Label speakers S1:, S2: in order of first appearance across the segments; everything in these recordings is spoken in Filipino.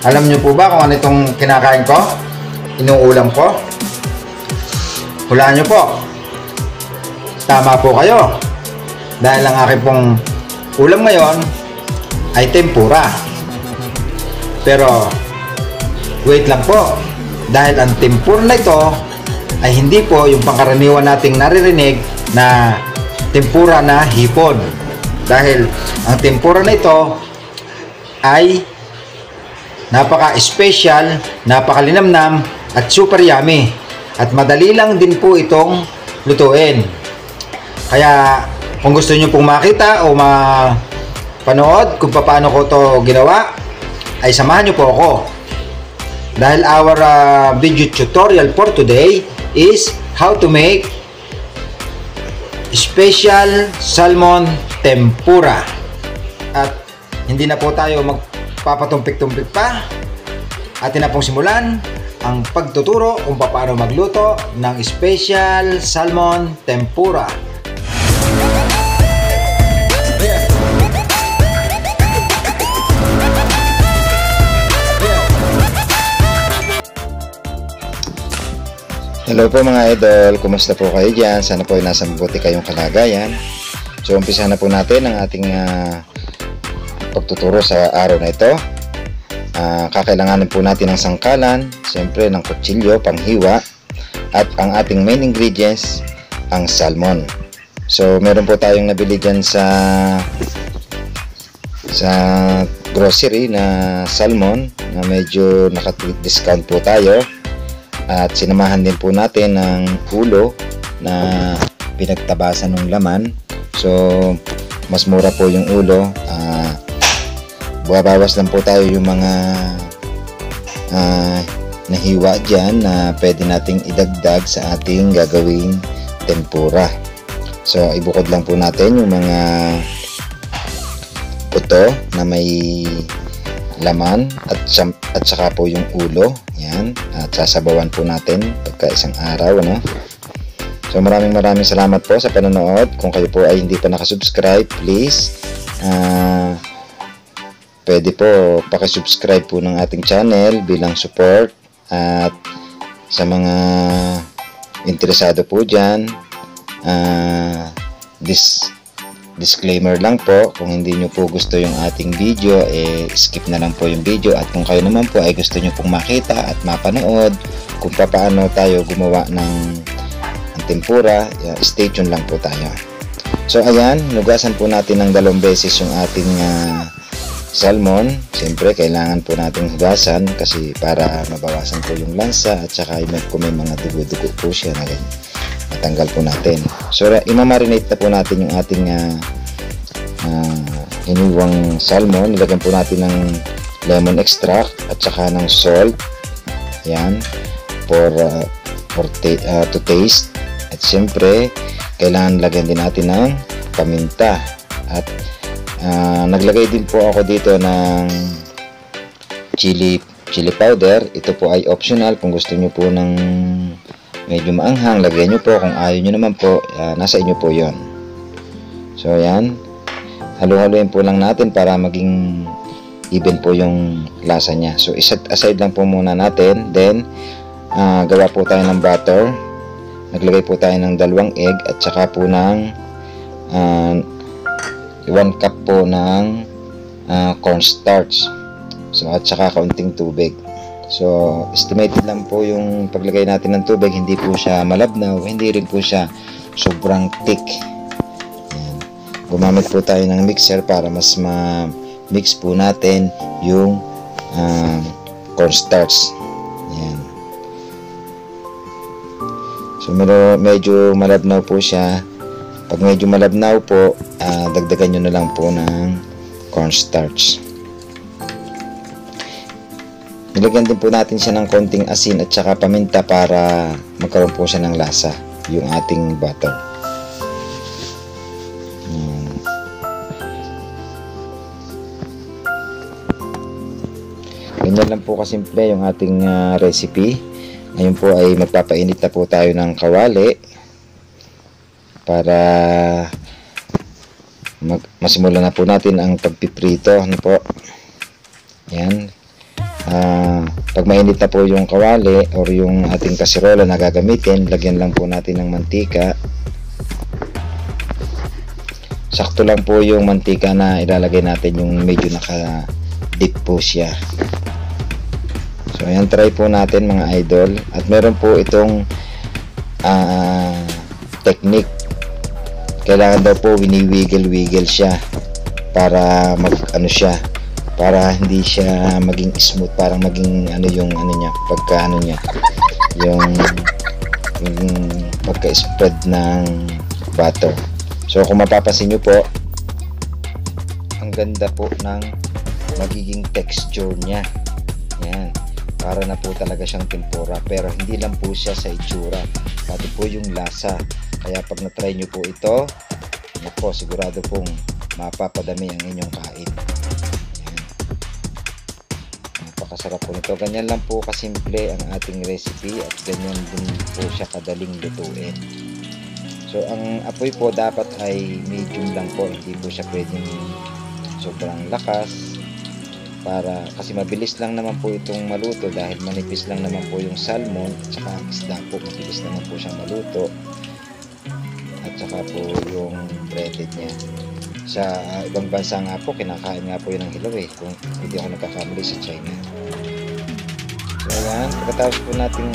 S1: Alam niyo po ba kung ano itong kinakain ko? Inuulam ko? Hulaan niyo po. Tama po kayo. Dahil ang aking pong ulam ngayon ay tempura. Pero wait lang po. Dahil ang tempura na ito ay hindi po yung pangkaraniwan nating naririnig na tempura na hipon. Dahil ang tempura na ito ay napaka-special, napakalinamnam at super yummy. At madali lang din po itong lutuin. Kaya kung gusto niyo pong makita o mapanood kung paano ko to ginawa, ay samahan niyo po ako. Dahil our video tutorial for today is how to make special salmon tempura. At hindi na po tayo magpapatumpik-tumpik pa. Atin na pong simulan ang pagtuturo kung paano magluto ng special salmon tempura.
S2: Hello po mga idol, kumusta po kayo dyan? Sana po ay nasa mabuti kayong kalagayan. So umpisa na po natin ang ating pagtuturo sa araw na ito. Kakailanganin po natin ng sangkalan, siyempre ng kutsilyo, panghiwa, at ang ating main ingredients, ang salmon. So meron po tayong nabili dyan sa grocery na salmon na medyo naka-discount po tayo. At sinamahan din po natin ng ulo na pinagtabasan ng laman. So mas mura po yung ulo. Bawas lang po tayo yung mga nahiwa dyan na pwede nating idagdag sa ating gagawing tempura. So ibukod lang po natin yung mga buto na may laman at saka po yung ulo. Yan. At sasabawan po natin pagka isang araw, no? So maraming salamat po sa panonood. Kung kayo po ay hindi pa nakasubscribe, please pwede po pakisubscribe po ng ating channel bilang support. At sa mga interesado po dyan, disclaimer lang po, kung hindi nyo po gusto yung ating video, skip na lang po yung video. At kung kayo naman po ay gusto nyo pong makita at mapanood kung paano tayo gumawa ng tempura, stay tuned lang po tayo. So ayan, nugasan po natin ng 2 beses yung ating salmon. Siyempre kailangan po natin hugasan kasi para mabawasan po yung lansa at saka kung may mga dugo-dugo po siya na ganyan, matanggal po natin. So imamarinate na po natin yung ating hiniwang salmon. Nilagyan po natin ng lemon extract at saka ng salt. Yan, to taste. At siyempre kailangan lagyan din natin ng paminta. At naglagay din po ako dito ng chili powder. Ito po ay optional. Kung gusto nyo po ng medyo maanghang, lagyan nyo po. Kung ayaw nyo naman po, nasa inyo po yon. So yan, halu-haluin po lang natin para maging even po yung lasa nya. So iset aside lang po muna natin. Then gawa po tayo ng butter. Naglagay po tayo ng 2 egg at saka po ng 1 cup po ng cornstarch. So at saka kaunting tubig. So estimated lang po yung paglagay natin ng tubig. Hindi po siya malabnaw, hindi rin po siya sobrang thick. Ayan. Gumamit po tayo ng mixer para mas ma-mix po natin yung cornstarch. Ayan. So medyo malabnaw po siya. Pag medyo malabnaw po, dagdagan nyo na lang po ng cornstarch. Nilagyan din po natin siya ng konting asin at saka paminta para magkaroon po siya ng lasa yung ating butter. Ganyan lang po kasimple yung ating recipe. Ngayon po ay magpapainit na po tayo ng kawali para masimulan na po natin ang pagpiprito. Ano po? Yan. Pag mainit na po yung kawali or yung ating kasirola na gagamitin, lagyan lang po natin ng mantika. Sakto lang po yung mantika na ilalagay natin, yung medyo naka-dip po siya. So ayan, try po natin mga idol. At meron po itong technique. Kailangan daw po wini-wiggle siya para para hindi siya maging smooth, parang maging yung pagka-spread ng batter. So kung mapapansin nyo po, ang ganda po ng magiging texture niya. Yan, para na po talaga siyang tempura, pero hindi lang po siya sa itsura, pati po yung lasa. Kaya pag na-try nyo po ito, sigurado pong mapapadami ang inyong kain. Napakasarap po nito. Ganyan lang po kasimple ang ating recipe at ganyan din po siya kadaling lutuin. So ang apoy po dapat ay medium lang po, hindi po siya pwedeng sobrang lakas, kasi mabilis lang naman po itong maluto dahil manipis lang naman po yung salmon at saka ang isda po mabilis naman po siyang maluto, at saka po yung breaded niya. Sa ibang bansa nga po, kinakain nga po yun ng hilaw kung hindi ako nagkakamali, sa China. So ayan, pagkatapos po natin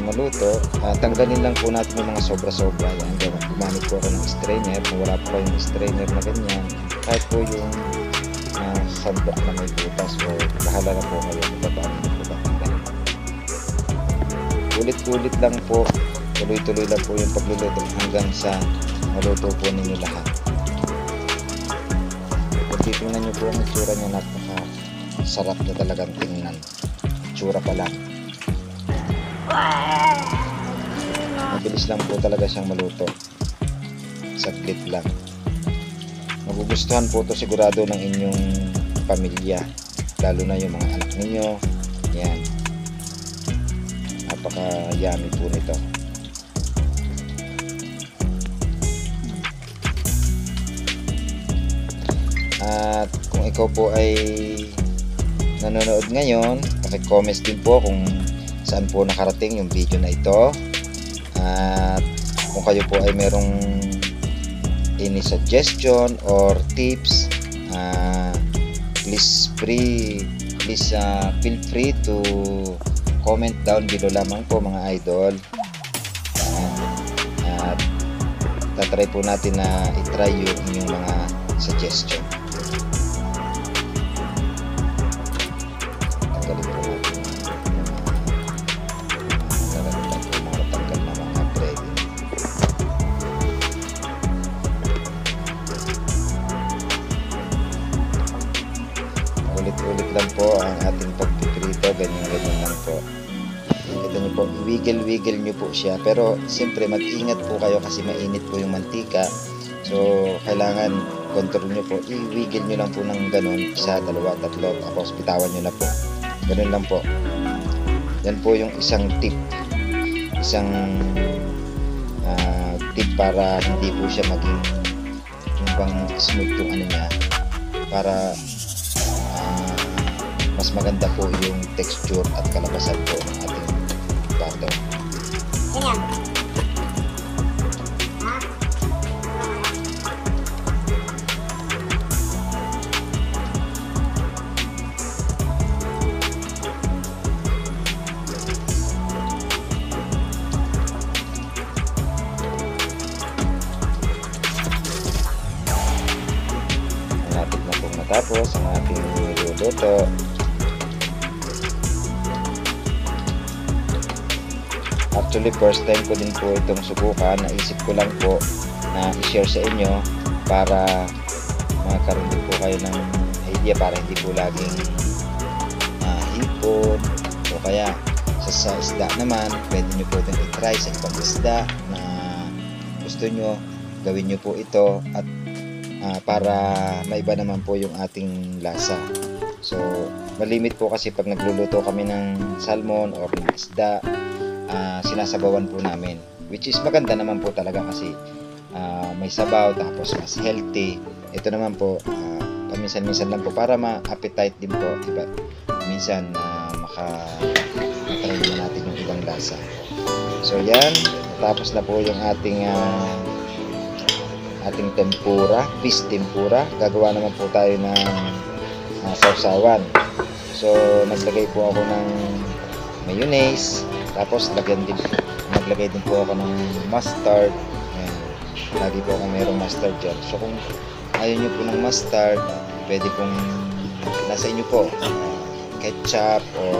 S2: maluto, tanggalin lang po natin yung mga sobra-sobra. Yan, gumamit po ako ng strainer. Kung wala po kayong strainer na ganyan, kahit po yung sandok na may butas, o bahala na po kayo kung paano po tatanggalin. Ulit-ulit lang po, tuloy-tuloy lang po yung pagluluto hanggang sa maluto po ninyo lahat. Kung titingnan nyo po ang itsura nyo, napaka-sarap na talagang tingnan. Itsura pa lang. Mabilis lang po talaga siyang maluto, saglit lang. Magugustuhan po ito sigurado ng inyong pamilya, lalo na yung mga anak ninyo. Yan, napaka yummy po nito. At kung ikaw po ay nanonood ngayon, paki-comment din po kung saan po nakarating yung video na ito, at kung kayo po ay merong any suggestion or tips, please feel free to comment down below lamang po mga idol. At tatry po natin na itry yung inyong mga suggestion. Ulit-ulit lang po ang ating pagpiprito, ganyan lang po. Kita nyo po, wiggle nyo po siya, pero siyempre mag-ingat po kayo kasi mainit po yung mantika. So kailangan control nyo po, i-wiggle nyo lang po ng ganun, 1, 2, 3, tapos bitawan nyo na po, ganun lang po. Yan po yung isang tip para hindi po siya maging smooth yung niya, para mas maganda po yung texture at kalabasan po ng ating batter.
S3: Ganyan.
S2: Malapit na pong matapos ang ating niluluto. Actually, first time ko din po itong subukan. Naisip ko lang po na i-share sa inyo para magkaroon din po kayo ng idea, para hindi po laging hipon. O kaya sa isda naman, pwede nyo po itong i-try sa ibang isda na gusto nyo, gawin nyo po ito, at para maiba naman po yung ating lasa. So malimit po kasi pag nagluluto kami ng salmon or ng isda, sinasabawan po namin, which is maganda naman po talaga kasi may sabaw, tapos mas healthy. Ito naman po paminsan-minsan lang po para ma-appetite din po, diba? minsan makatry naman natin yung ibang lasa. So yan, tapos na po yung ating tempura, fish tempura. Gagawa naman po tayo ng sausawan. So naglagay po ako ng mayonnaise, tapos naglagay din po ako ng mustard. Ayan. Lagi po ako mayroong mustard dyan. So kung ayaw nyo po ng mustard, pwede pong nasa inyo po, ketchup or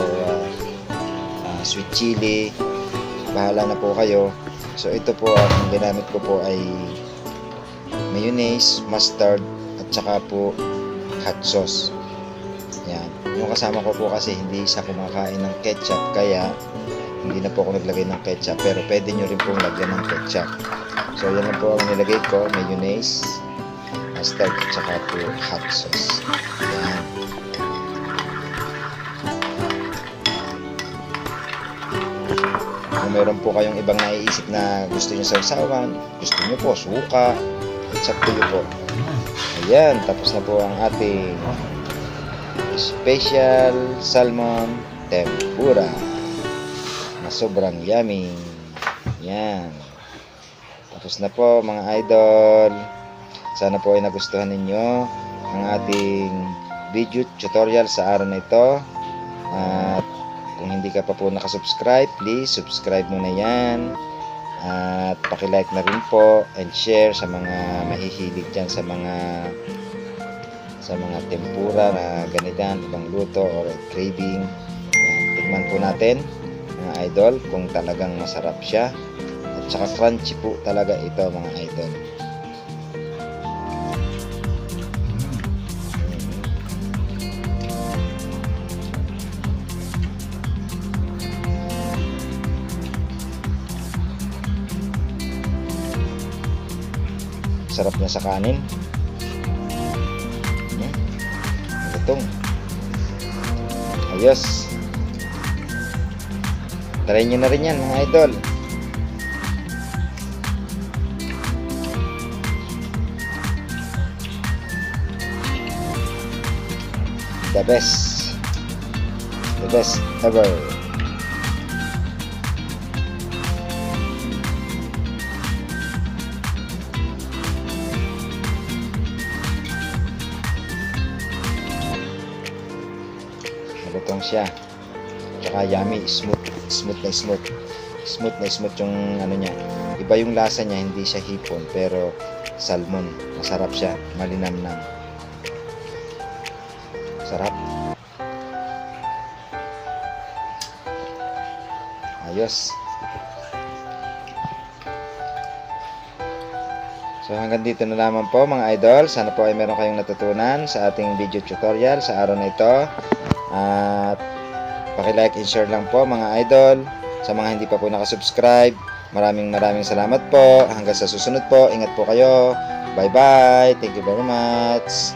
S2: sweet chili, bahala na po kayo. So ito po, ang ginamit ko po ay mayonnaise, mustard, at saka po hot sauce. Yan. Yung kasama ko po kasi hindi siya kumakain ng ketchup, kaya hindi na po ako naglagay ng ketchup, pero pwede nyo rin pong lagyan ng ketchup. So yan na po ang nilagay ko, mayonnaise, mustard, at saka po hot sauce. Yan. Kung meron po kayong ibang naiisip na gusto nyo sausawan, gusto nyo po suka, it's up to you po. Ayan, tapos na po ang ating special salmon tempura na sobrang yummy. Yan. Tapos na po mga idol. Sana po ay nagustuhan ninyo ang ating video tutorial sa araw na ito. At kung hindi ka pa po nakasubscribe, please subscribe mo na yan. At paki-like na rin po and share sa mga mahihilig dyan sa mga tempura na ganitan, ibang luto or craving. Yan, tignan po natin mga idol kung talagang masarap siya. At saka crunchy po talaga ito mga idol. Sarap niya sa kanin. Lutong. Ayos. Try nyo na rin yan mga idol. The best ever. Malutong siya. Tsaka yummy, smooth yung ano niya. Iba yung lasa niya, hindi siya hipon pero salmon. Masarap siya, malinamnam. Sarap. Ayos. So hanggang dito na lamang po mga idol. Sana po ay meron kayong natutunan sa ating video tutorial sa araw na ito. At paki-like and share lang po mga idol. Sa mga hindi pa po nakasubscribe, maraming salamat po. Hanggang sa susunod po, ingat po kayo. Bye bye. Thank you very much.